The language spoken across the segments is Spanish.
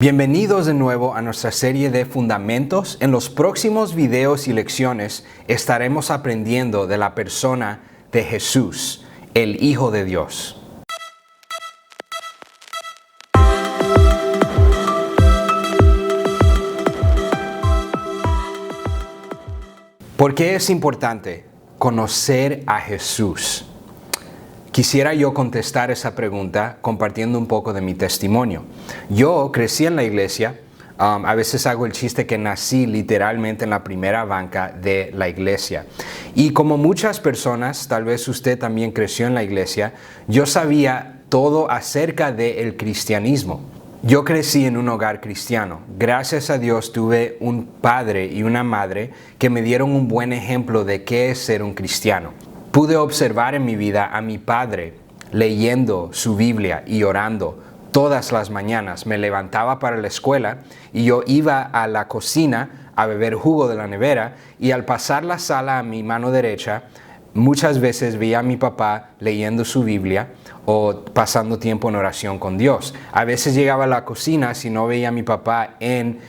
Bienvenidos de nuevo a nuestra serie de Fundamentos. En los próximos videos y lecciones estaremos aprendiendo de la persona de Jesús, el Hijo de Dios. ¿Por qué es importante conocer a Jesús? Quisiera yo contestar esa pregunta compartiendo un poco de mi testimonio. Yo crecí en la iglesia, a veces hago el chiste que nací literalmente en la primera banca de la iglesia. Y como muchas personas, tal vez usted también creció en la iglesia, yo sabía todo acerca del cristianismo. Yo crecí en un hogar cristiano. Gracias a Dios tuve un padre y una madre que me dieron un buen ejemplo de qué es ser un cristiano. Pude observar en mi vida a mi padre leyendo su Biblia y orando todas las mañanas. Me levantaba para la escuela y yo iba a la cocina a beber jugo de la nevera y al pasar la sala a mi mano derecha, muchas veces veía a mi papá leyendo su Biblia o pasando tiempo en oración con Dios. A veces llegaba a la cocina, si no veía a mi papá en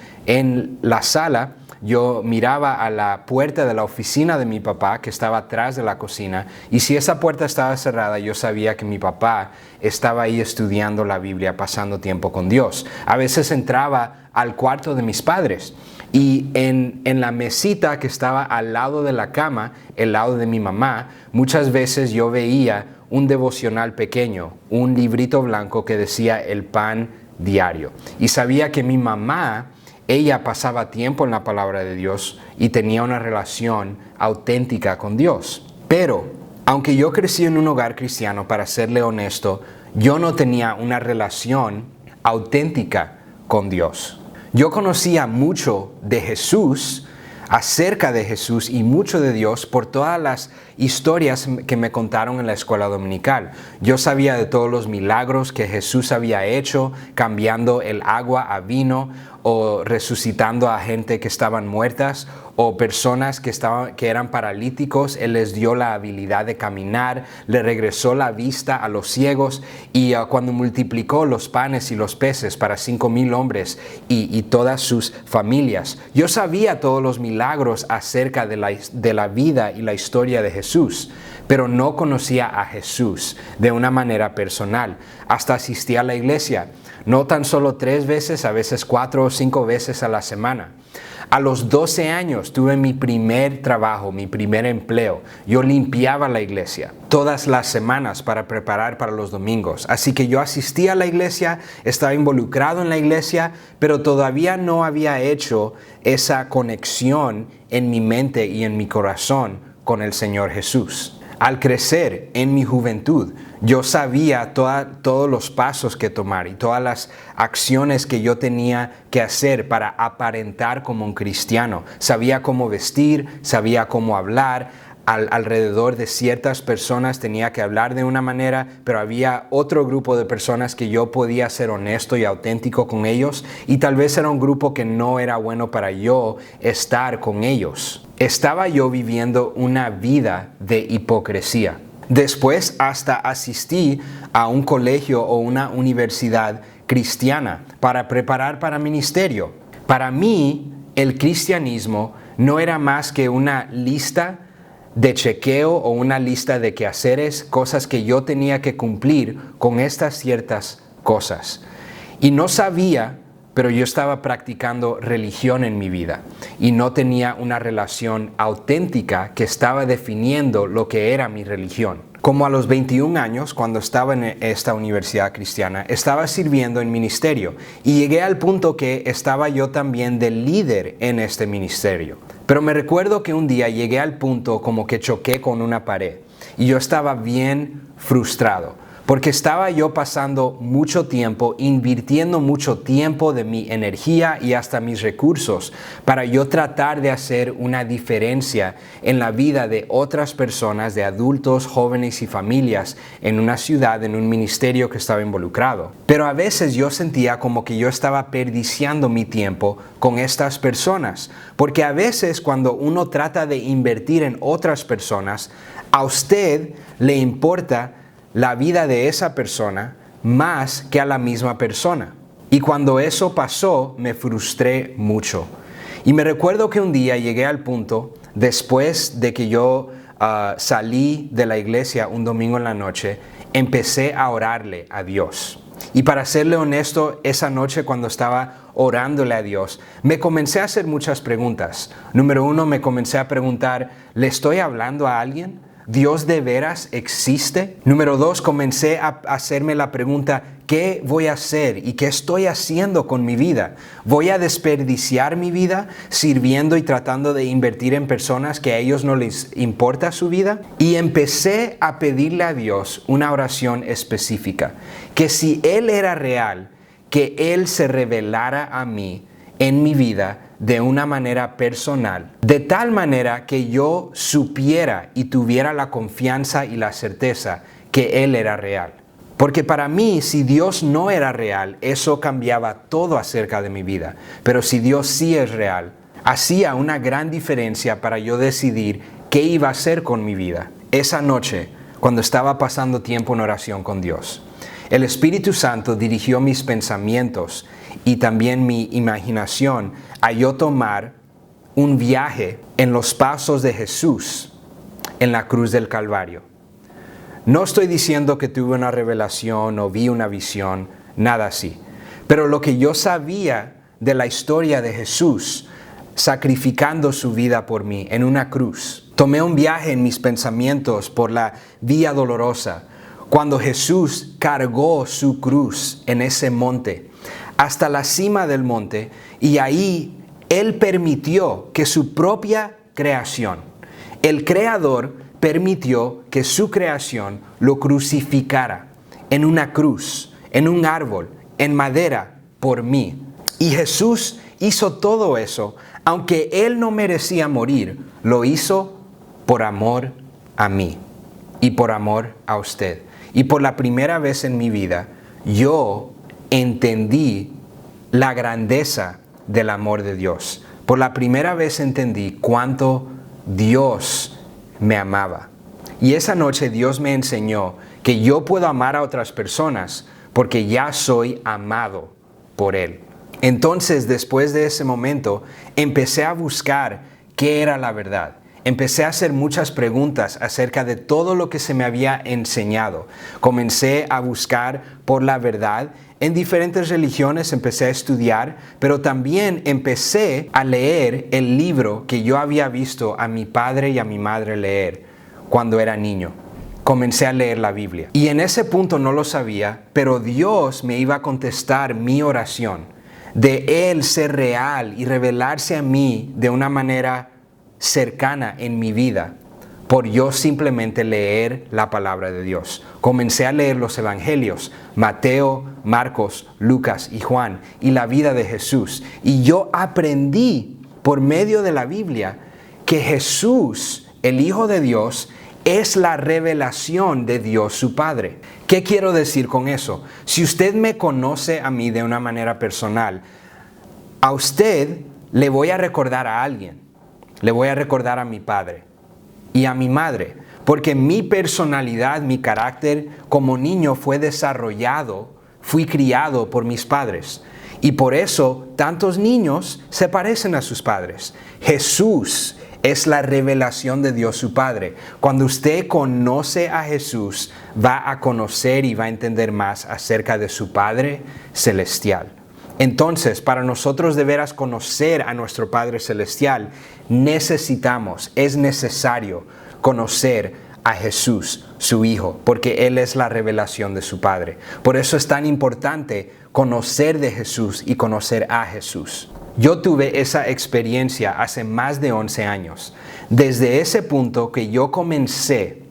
la sala, yo miraba a la puerta de la oficina de mi papá que estaba atrás de la cocina y si esa puerta estaba cerrada yo sabía que mi papá estaba ahí estudiando la Biblia, pasando tiempo con Dios. A veces entraba al cuarto de mis padres y en la mesita que estaba al lado de la cama, el lado de mi mamá, muchas veces yo veía un devocional pequeño, un librito blanco que decía el pan diario y sabía que mi mamá, ella pasaba tiempo en la palabra de Dios y tenía una relación auténtica con Dios. Pero, aunque yo crecí en un hogar cristiano, para serle honesto, yo no tenía una relación auténtica con Dios. Yo conocía mucho de Jesús, acerca de Jesús y mucho de Dios por todas las historias que me contaron en la escuela dominical. Yo sabía de todos los milagros que Jesús había hecho, cambiando el agua a vino o resucitando a gente que estaban muertas o personas que eran paralíticos. Él les dio la habilidad de caminar, le regresó la vista a los ciegos y cuando multiplicó los panes y los peces para 5,000 hombres y todas sus familias. Yo sabía todos los milagros acerca de la vida y la historia de Jesús, pero no conocía a Jesús de una manera personal. Hasta asistí a la iglesia, no tan solo 3 veces, a veces 4 o 5 veces a la semana. A los 12 años tuve mi primer trabajo, mi primer empleo. Yo limpiaba la iglesia todas las semanas para preparar para los domingos. Así que yo asistía a la iglesia, estaba involucrado en la iglesia, pero todavía no había hecho esa conexión en mi mente y en mi corazón con el Señor Jesús. Al crecer en mi juventud, yo sabía todos los pasos que tomar y todas las acciones que yo tenía que hacer para aparentar como un cristiano. Sabía cómo vestir, sabía cómo hablar. Alrededor de ciertas personas tenía que hablar de una manera, pero había otro grupo de personas que yo podía ser honesto y auténtico con ellos y tal vez era un grupo que no era bueno para yo estar con ellos. Estaba yo viviendo una vida de hipocresía. Después hasta asistí a un colegio o una universidad cristiana para preparar para ministerio. Para mí, el cristianismo no era más que una lista de chequeo o una lista de quehaceres, cosas que yo tenía que cumplir con estas ciertas cosas. Y no sabía, pero yo estaba practicando religión en mi vida y no tenía una relación auténtica que estaba definiendo lo que era mi religión. Como a los 21 años, cuando estaba en esta universidad cristiana, estaba sirviendo en ministerio y llegué al punto que estaba yo también de líder en este ministerio. Pero me recuerdo que un día llegué al punto como que choqué con una pared y yo estaba bien frustrado. Porque estaba yo pasando mucho tiempo, invirtiendo mucho tiempo de mi energía y hasta mis recursos para yo tratar de hacer una diferencia en la vida de otras personas, de adultos, jóvenes y familias en una ciudad, en un ministerio que estaba involucrado. Pero a veces yo sentía como que yo estaba desperdiciando mi tiempo con estas personas, porque a veces cuando uno trata de invertir en otras personas, a usted le importa la vida de esa persona más que a la misma persona. Y cuando eso pasó, me frustré mucho. Y me recuerdo que un día llegué al punto, después de que yo salí de la iglesia un domingo en la noche, empecé a orarle a Dios. Y para serle honesto, esa noche cuando estaba orándole a Dios, me comencé a hacer muchas preguntas. Número uno, me comencé a preguntar, ¿le estoy hablando a alguien? ¿Dios de veras existe? Número dos, comencé a hacerme la pregunta, ¿qué voy a hacer y qué estoy haciendo con mi vida? ¿Voy a desperdiciar mi vida sirviendo y tratando de invertir en personas que a ellos no les importa su vida? Y empecé a pedirle a Dios una oración específica, que si Él era real, que Él se revelara a mí en mi vida de una manera personal, de tal manera que yo supiera y tuviera la confianza y la certeza que Él era real. Porque para mí, si Dios no era real, eso cambiaba todo acerca de mi vida. Pero si Dios sí es real, hacía una gran diferencia para yo decidir qué iba a hacer con mi vida. Esa noche, cuando estaba pasando tiempo en oración con Dios, el Espíritu Santo dirigió mis pensamientos y también mi imaginación a yo tomar un viaje en los pasos de Jesús en la cruz del Calvario. No estoy diciendo que tuve una revelación o vi una visión, nada así. Pero lo que yo sabía de la historia de Jesús sacrificando su vida por mí en una cruz. Tomé un viaje en mis pensamientos por la vía dolorosa, cuando Jesús cargó su cruz en ese monte, hasta la cima del monte, y ahí Él permitió que su propia creación, el Creador, permitió que su creación lo crucificara en una cruz, en un árbol, en madera, por mí. Y Jesús hizo todo eso, aunque Él no merecía morir, lo hizo por amor a mí y por amor a usted. Y por la primera vez en mi vida, yo entendí la grandeza del amor de Dios. Por la primera vez entendí cuánto Dios me amaba. Y esa noche Dios me enseñó que yo puedo amar a otras personas porque ya soy amado por Él. Entonces, después de ese momento, empecé a buscar qué era la verdad. Empecé a hacer muchas preguntas acerca de todo lo que se me había enseñado. Comencé a buscar por la verdad. En diferentes religiones empecé a estudiar, pero también empecé a leer el libro que yo había visto a mi padre y a mi madre leer cuando era niño. Comencé a leer la Biblia. Y en ese punto no lo sabía, pero Dios me iba a contestar mi oración de Él ser real y revelarse a mí de una manera cercana en mi vida por yo simplemente leer la palabra de Dios. Comencé a leer los evangelios, Mateo, Marcos, Lucas y Juan, y la vida de Jesús. Y yo aprendí por medio de la Biblia que Jesús, el Hijo de Dios, es la revelación de Dios su Padre. ¿Qué quiero decir con eso? Si usted me conoce a mí de una manera personal, a usted le voy a recordar a alguien. Le voy a recordar a mi padre y a mi madre, porque mi personalidad, mi carácter como niño fue desarrollado, fui criado por mis padres. Y por eso tantos niños se parecen a sus padres. Jesús es la revelación de Dios su Padre. Cuando usted conoce a Jesús, va a conocer y va a entender más acerca de su Padre celestial. Entonces, para nosotros de veras conocer a nuestro Padre Celestial, es necesario conocer a Jesús, su Hijo, porque Él es la revelación de su Padre. Por eso es tan importante conocer de Jesús y conocer a Jesús. Yo tuve esa experiencia hace más de 11 años. Desde ese punto que yo comencé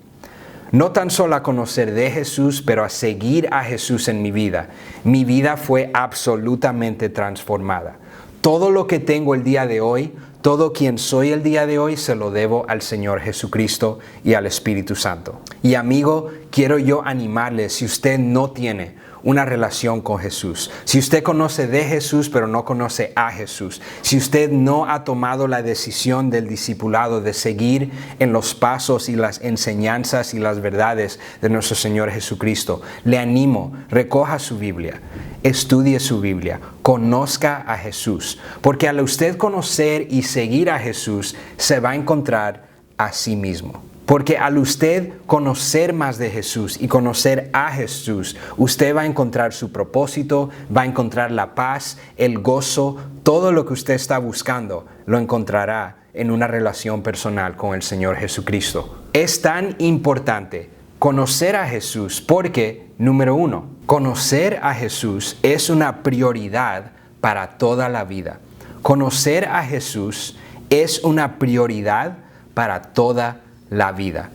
no tan solo a conocer de Jesús, pero a seguir a Jesús en mi vida fue absolutamente transformada. Todo lo que tengo el día de hoy, todo quien soy el día de hoy se lo debo al Señor Jesucristo y al Espíritu Santo. Y amigo, quiero yo animarle, si usted no tiene una relación con Jesús, si usted conoce de Jesús pero no conoce a Jesús, si usted no ha tomado la decisión del discipulado de seguir en los pasos y las enseñanzas y las verdades de nuestro Señor Jesucristo, le animo, recoja su Biblia, estudie su Biblia, conozca a Jesús, porque al usted conocer y seguir a Jesús, se va a encontrar a sí mismo. Porque al usted conocer más de Jesús y conocer a Jesús, usted va a encontrar su propósito, va a encontrar la paz, el gozo, todo lo que usted está buscando, lo encontrará en una relación personal con el Señor Jesucristo. Es tan importante conocer a Jesús porque, número uno, conocer a Jesús es una prioridad para toda la vida. Conocer a Jesús es una prioridad para toda la vida.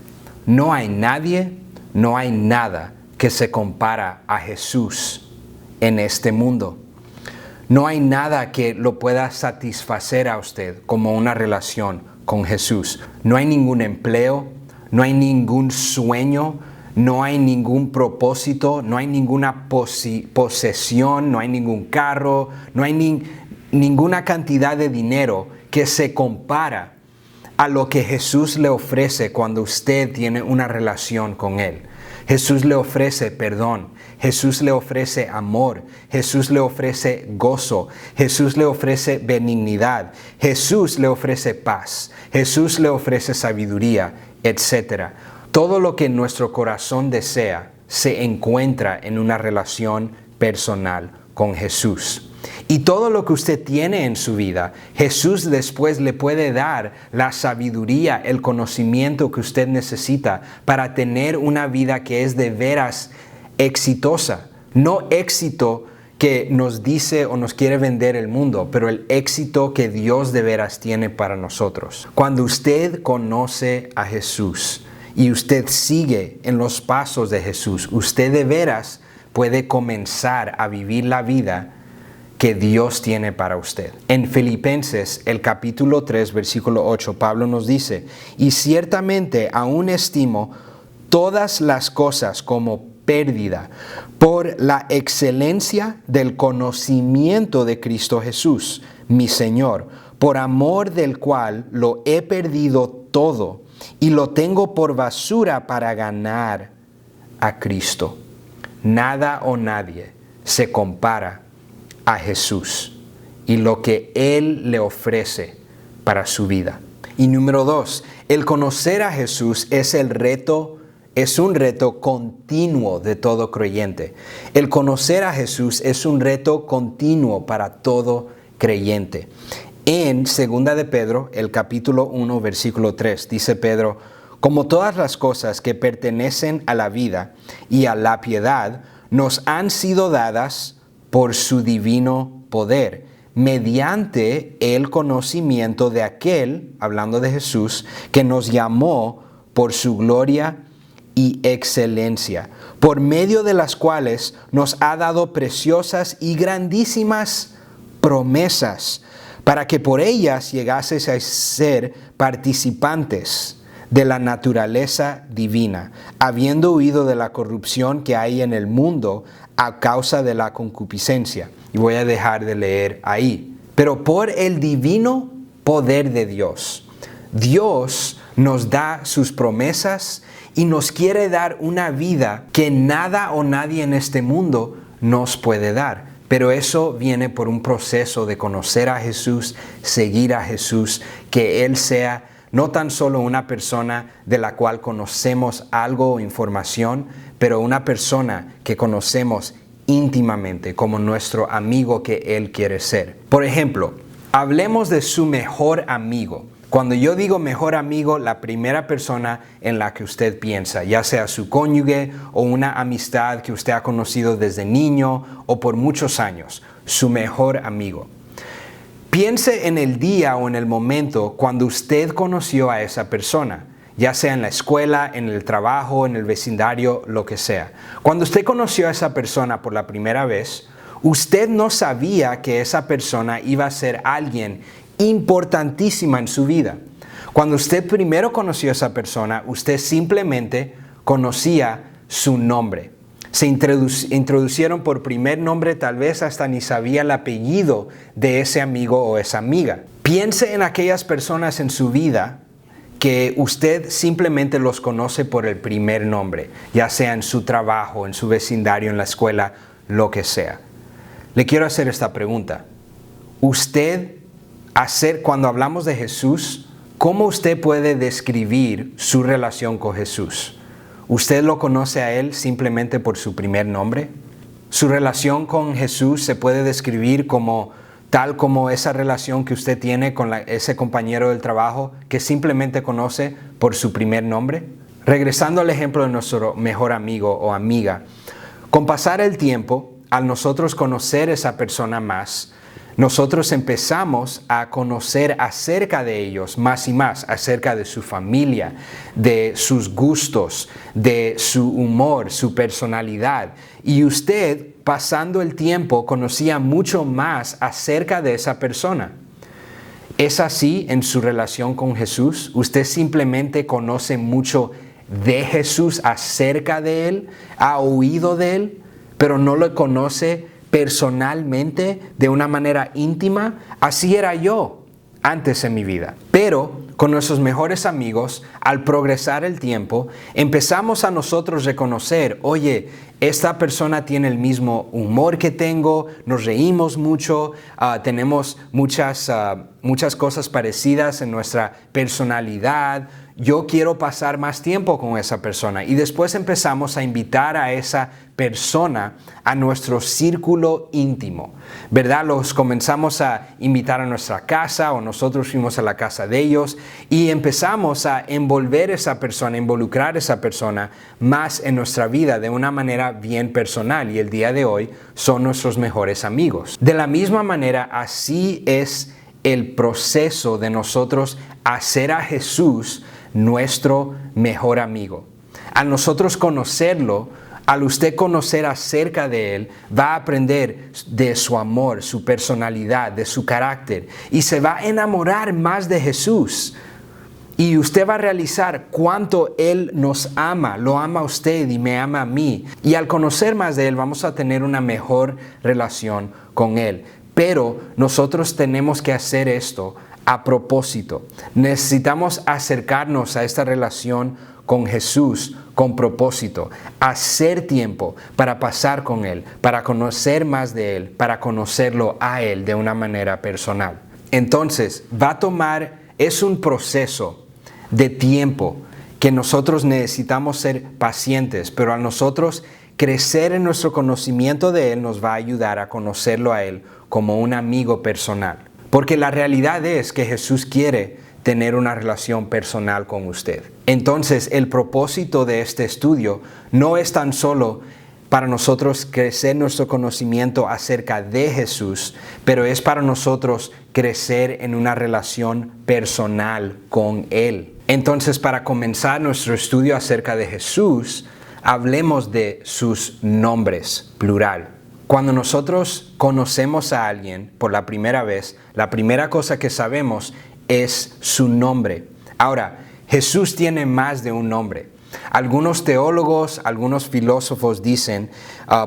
No hay nadie, no hay nada que se compara a Jesús en este mundo. No hay nada que lo pueda satisfacer a usted como una relación con Jesús. No hay ningún empleo, no hay ningún sueño, no hay ningún propósito, no hay ninguna posesión, no hay ningún carro, no hay ninguna cantidad de dinero que se compara a lo que Jesús le ofrece cuando usted tiene una relación con Él. Jesús le ofrece perdón, Jesús le ofrece amor, Jesús le ofrece gozo, Jesús le ofrece benignidad, Jesús le ofrece paz, Jesús le ofrece sabiduría, etc. Todo lo que nuestro corazón desea se encuentra en una relación personal con Jesús. Y todo lo que usted tiene en su vida, Jesús después le puede dar la sabiduría, el conocimiento que usted necesita para tener una vida que es de veras exitosa. No éxito que nos dice o nos quiere vender el mundo, pero el éxito que Dios de veras tiene para nosotros. Cuando usted conoce a Jesús y usted sigue en los pasos de Jesús, usted de veras puede comenzar a vivir la vida que Dios tiene para usted. En Filipenses, el capítulo 3, versículo 8, Pablo nos dice, y ciertamente aún estimo todas las cosas como pérdida por la excelencia del conocimiento de Cristo Jesús, mi Señor, por amor del cual lo he perdido todo y lo tengo por basura para ganar a Cristo. Nada o nadie se compara a Jesús y lo que Él le ofrece para su vida. Y número 2, el conocer a Jesús es un reto continuo de todo creyente. El conocer a Jesús es un reto continuo para todo creyente. En 2 de Pedro, el capítulo 1, versículo 3, dice Pedro, como todas las cosas que pertenecen a la vida y a la piedad nos han sido dadas por su divino poder, mediante el conocimiento de aquel, hablando de Jesús, que nos llamó por su gloria y excelencia, por medio de las cuales nos ha dado preciosas y grandísimas promesas, para que por ellas llegases a ser participantes de la naturaleza divina, habiendo huido de la corrupción que hay en el mundo a causa de la concupiscencia. Y voy a dejar de leer ahí. Pero por el divino poder de Dios, Dios nos da sus promesas y nos quiere dar una vida que nada o nadie en este mundo nos puede dar. Pero eso viene por un proceso de conocer a Jesús, seguir a Jesús, que Él sea no tan solo una persona de la cual conocemos algo o información, pero una persona que conocemos íntimamente como nuestro amigo que Él quiere ser. Por ejemplo, hablemos de su mejor amigo. Cuando yo digo mejor amigo, la primera persona en la que usted piensa, ya sea su cónyuge o una amistad que usted ha conocido desde niño o por muchos años, su mejor amigo. Piense en el día o en el momento cuando usted conoció a esa persona, ya sea en la escuela, en el trabajo, en el vecindario, lo que sea. Cuando usted conoció a esa persona por la primera vez, usted no sabía que esa persona iba a ser alguien importantísima en su vida. Cuando usted primero conoció a esa persona, usted simplemente conocía su nombre. Se introducieron por primer nombre, tal vez hasta ni sabía el apellido de ese amigo o esa amiga. Piense en aquellas personas en su vida que usted simplemente los conoce por el primer nombre, ya sea en su trabajo, en su vecindario, en la escuela, lo que sea. Le quiero hacer esta pregunta. Cuando hablamos de Jesús, ¿cómo usted puede describir su relación con Jesús? ¿Usted lo conoce a Él simplemente por su primer nombre? ¿Su relación con Jesús se puede describir tal como esa relación que usted tiene con ese compañero del trabajo que simplemente conoce por su primer nombre? Regresando al ejemplo de nuestro mejor amigo o amiga, con pasar el tiempo, al nosotros conocer a esa persona más, nosotros empezamos a conocer acerca de ellos más y más, acerca de su familia, de sus gustos, de su humor, su personalidad. Y usted, pasando el tiempo, conocía mucho más acerca de esa persona. ¿Es así en su relación con Jesús? ¿Usted simplemente conoce mucho de Jesús, acerca de Él? ¿Ha oído de Él, pero no lo conoce personalmente, de una manera íntima? Así era yo antes en mi vida. Pero con nuestros mejores amigos, al progresar el tiempo, empezamos a nosotros reconocer, oye, esta persona tiene el mismo humor que tengo, nos reímos mucho, tenemos muchas cosas parecidas en nuestra personalidad. Yo quiero pasar más tiempo con esa persona. Y después empezamos a invitar a esa persona a nuestro círculo íntimo, ¿verdad? Los comenzamos a invitar a nuestra casa o nosotros fuimos a la casa de ellos y empezamos a envolver a esa persona, involucrar a esa persona más en nuestra vida de una manera bien personal, y el día de hoy son nuestros mejores amigos. De la misma manera, así es el proceso de nosotros hacer a Jesús nuestro mejor amigo. Al nosotros conocerlo, al usted conocer acerca de Él, va a aprender de su amor, su personalidad, de su carácter, y se va a enamorar más de Jesús. Y usted va a realizar cuánto Él nos ama, lo ama a usted y me ama a mí. Y al conocer más de Él, vamos a tener una mejor relación con Él. Pero nosotros tenemos que hacer esto a propósito. Necesitamos acercarnos a esta relación con Jesús con propósito, hacer tiempo para pasar con Él, para conocer más de Él, para conocerlo a Él de una manera personal. Entonces, es un proceso de tiempo que nosotros necesitamos ser pacientes, pero a nosotros crecer en nuestro conocimiento de Él nos va a ayudar a conocerlo a Él como un amigo personal. Porque la realidad es que Jesús quiere tener una relación personal con usted. Entonces, el propósito de este estudio no es tan solo para nosotros crecer nuestro conocimiento acerca de Jesús, pero es para nosotros crecer en una relación personal con Él. Entonces, para comenzar nuestro estudio acerca de Jesús, hablemos de sus nombres, plural. Cuando nosotros conocemos a alguien por la primera vez, la primera cosa que sabemos es su nombre. Ahora, Jesús tiene más de un nombre. Algunos teólogos, algunos filósofos dicen,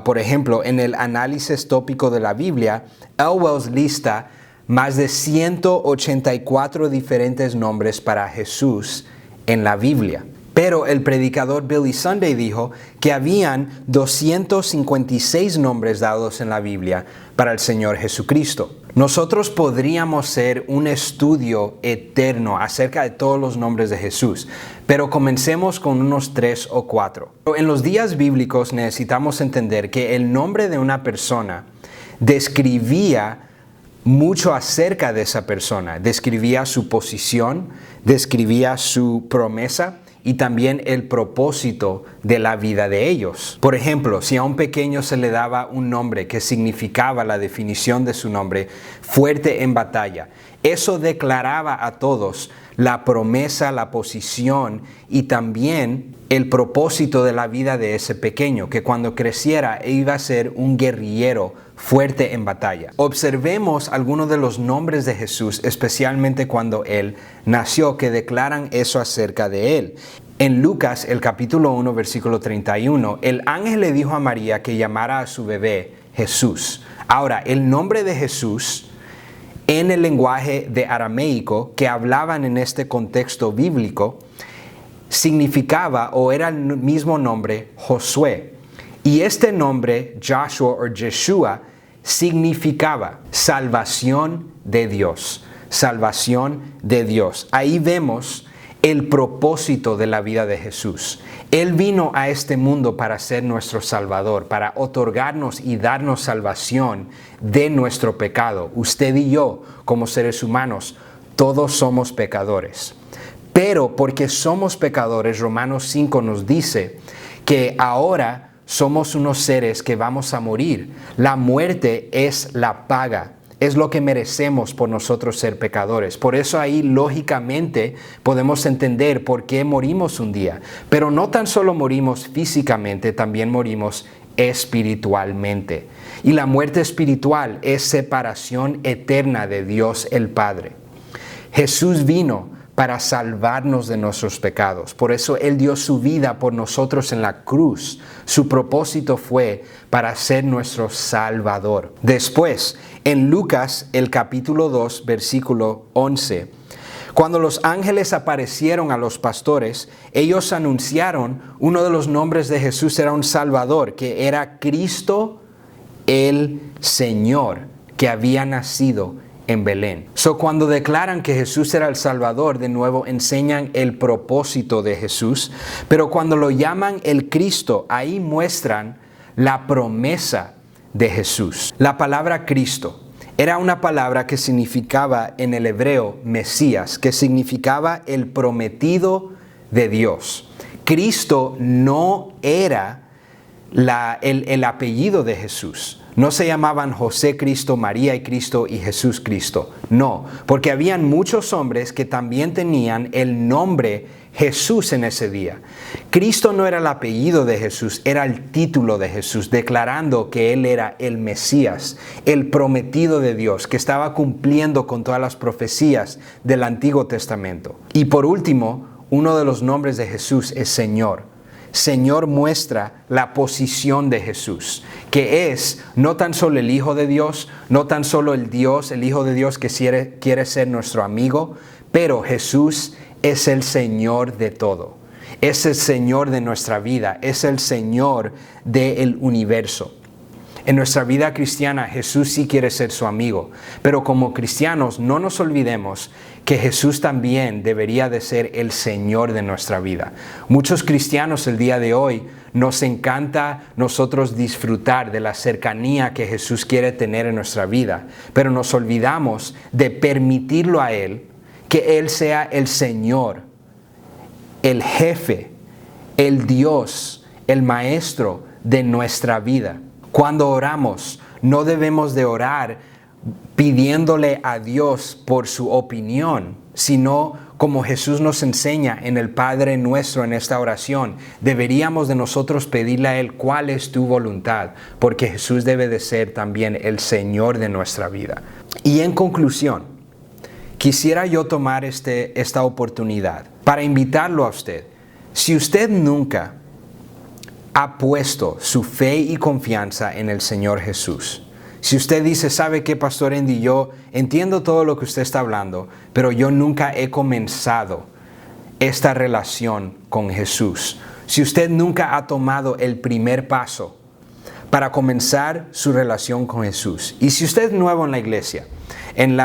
por ejemplo, en el análisis tópico de la Biblia, Elwell lista más de 184 diferentes nombres para Jesús en la Biblia. Pero el predicador Billy Sunday dijo que habían 256 nombres dados en la Biblia para el Señor Jesucristo. Nosotros podríamos hacer un estudio eterno acerca de todos los nombres de Jesús, pero comencemos con unos 3 o 4. En los días bíblicos necesitamos entender que el nombre de una persona describía mucho acerca de esa persona, describía su posición, describía su promesa y también el propósito de la vida de ellos. Por ejemplo, si a un pequeño se le daba un nombre que significaba la definición de su nombre, fuerte en batalla, eso declaraba a todos la promesa, la posición y también el propósito de la vida de ese pequeño, que cuando creciera iba a ser un guerrillero fuerte en batalla. Observemos algunos de los nombres de Jesús, especialmente cuando Él nació, que declaran eso acerca de Él. En Lucas, el capítulo 1, versículo 31, el ángel le dijo a María que llamara a su bebé Jesús. Ahora, el nombre de Jesús en el lenguaje de arameico que hablaban en este contexto bíblico significaba o era el mismo nombre Josué. Y este nombre, Joshua o Yeshua, significaba salvación de Dios. Salvación de Dios. Ahí vemos el propósito de la vida de Jesús. Él vino a este mundo para ser nuestro Salvador, para otorgarnos y darnos salvación de nuestro pecado. Usted y yo, como seres humanos, todos somos pecadores. Pero porque somos pecadores, Romanos 5 nos dice que ahora somos unos seres que vamos a morir. La muerte es la paga. Es lo que merecemos por nosotros ser pecadores. Por eso ahí lógicamente podemos entender por qué morimos un día. Pero no tan solo morimos físicamente, también morimos espiritualmente. Y la muerte espiritual es separación eterna de Dios el Padre. Jesús vino para salvarnos de nuestros pecados. Por eso Él dio su vida por nosotros en la cruz. Su propósito fue para ser nuestro Salvador. Después, en Lucas, el capítulo 2, versículo 11, cuando los ángeles aparecieron a los pastores, ellos anunciaron uno de los nombres de Jesús era un Salvador, que era Cristo el Señor, que había nacido en Belén. Cuando declaran que Jesús era el Salvador, de nuevo enseñan el propósito de Jesús, pero cuando lo llaman el Cristo, ahí muestran la promesa de Jesús. La palabra Cristo era una palabra que significaba en el hebreo Mesías, que significaba el prometido de Dios. Cristo no era el apellido de Jesús. No se llamaban José Cristo, María y Cristo y Jesús Cristo. No, porque habían muchos hombres que también tenían el nombre Jesús en ese día. Cristo no era el apellido de Jesús, era el título de Jesús, declarando que Él era el Mesías, el prometido de Dios, que estaba cumpliendo con todas las profecías del Antiguo Testamento. Y por último, uno de los nombres de Jesús es Señor. Señor muestra la posición de Jesús, que es no tan solo el Hijo de Dios, no tan solo el Hijo de Dios que quiere ser nuestro amigo, pero Jesús es el Señor de todo. Es el Señor de nuestra vida, es el Señor del universo. En nuestra vida cristiana, Jesús sí quiere ser su amigo, pero como cristianos no nos olvidemos que Jesús también debería de ser el Señor de nuestra vida. Muchos cristianos el día de hoy nos encanta nosotros disfrutar de la cercanía que Jesús quiere tener en nuestra vida, pero nos olvidamos de permitirlo a Él, que Él sea el Señor, el jefe, el Dios, el Maestro de nuestra vida. Cuando oramos, no debemos de orar pidiéndole a Dios por su opinión, sino como Jesús nos enseña en el Padre Nuestro en esta oración, deberíamos de nosotros pedirle a Él cuál es tu voluntad, porque Jesús debe de ser también el Señor de nuestra vida. Y en conclusión, quisiera yo tomar esta oportunidad para invitarlo a usted. Si usted nunca ha puesto su fe y confianza en el Señor Jesús, si usted dice, ¿sabe qué, Pastor Andy? Yo entiendo todo lo que usted está hablando, pero yo nunca he comenzado esta relación con Jesús. Si usted nunca ha tomado el primer paso para comenzar su relación con Jesús, y si usted es nuevo en la iglesia, en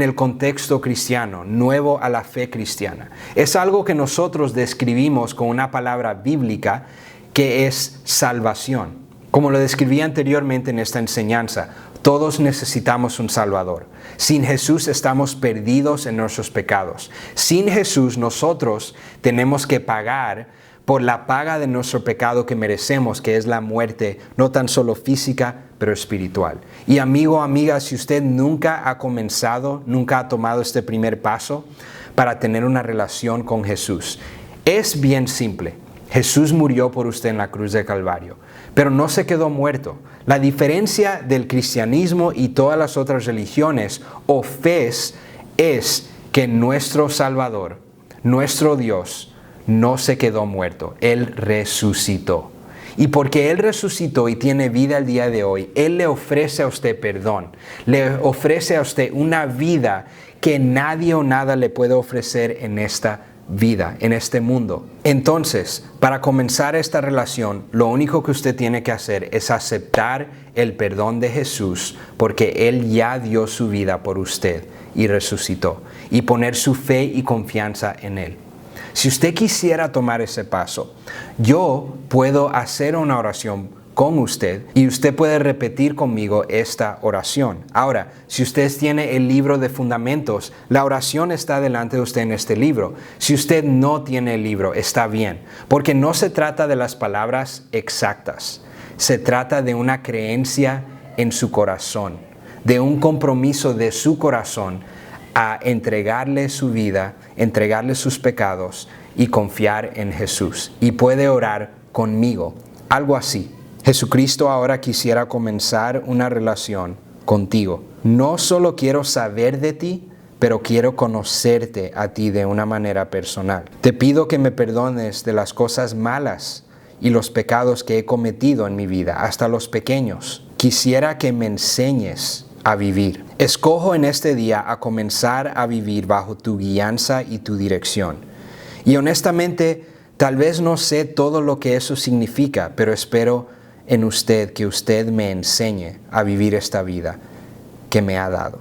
el contexto cristiano, nuevo a la fe cristiana, es algo que nosotros describimos con una palabra bíblica que es salvación. Como lo describí anteriormente en esta enseñanza, todos necesitamos un Salvador. Sin Jesús estamos perdidos en nuestros pecados. Sin Jesús nosotros tenemos que pagar por la paga de nuestro pecado que merecemos, que es la muerte, no tan solo física, pero espiritual. Y amigo, amiga, si usted nunca ha comenzado, nunca ha tomado este primer paso, para tener una relación con Jesús. Es bien simple. Jesús murió por usted en la cruz del Calvario, pero no se quedó muerto. La diferencia del cristianismo y todas las otras religiones o fes es que nuestro Salvador, nuestro Dios, no se quedó muerto. Él resucitó. Y porque Él resucitó y tiene vida el día de hoy, Él le ofrece a usted perdón. Le ofrece a usted una vida que nadie o nada le puede ofrecer en esta vida, en este mundo. Entonces, para comenzar esta relación, lo único que usted tiene que hacer es aceptar el perdón de Jesús, porque Él ya dio su vida por usted y resucitó, y poner su fe y confianza en Él. Si usted quisiera tomar ese paso, yo puedo hacer una oración con usted y usted puede repetir conmigo esta oración. Ahora, si usted tiene el libro de fundamentos, la oración está delante de usted en este libro. Si usted no tiene el libro, está bien, porque no se trata de las palabras exactas. Se trata de una creencia en su corazón, de un compromiso de su corazón a entregarle su vida, entregarle sus pecados y confiar en Jesús. Y puede orar conmigo, algo así. Jesucristo, ahora quisiera comenzar una relación contigo. No solo quiero saber de ti, pero quiero conocerte a ti de una manera personal. Te pido que me perdones de las cosas malas y los pecados que he cometido en mi vida, hasta los pequeños. Quisiera que me enseñes a vivir. Escojo en este día a comenzar a vivir bajo tu guianza y tu dirección. Y honestamente, tal vez no sé todo lo que eso significa, pero espero en usted que usted me enseñe a vivir esta vida que me ha dado.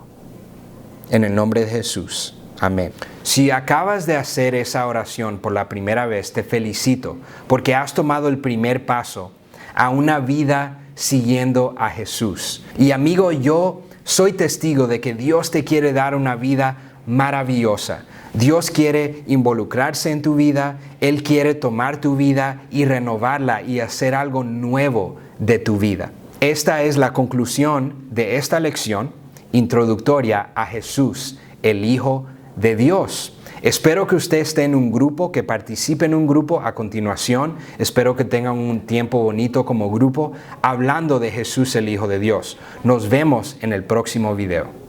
En el nombre de Jesús. Amén. Si acabas de hacer esa oración por la primera vez, te felicito, porque has tomado el primer paso a una vida siguiendo a Jesús. Y amigo, yo soy testigo de que Dios te quiere dar una vida maravillosa. Dios quiere involucrarse en tu vida, Él quiere tomar tu vida y renovarla y hacer algo nuevo de tu vida. Esta es la conclusión de esta lección introductoria a Jesús, el Hijo de Dios. Espero que usted esté en un grupo, que participe en un grupo a continuación. Espero que tengan un tiempo bonito como grupo hablando de Jesús, el Hijo de Dios. Nos vemos en el próximo video.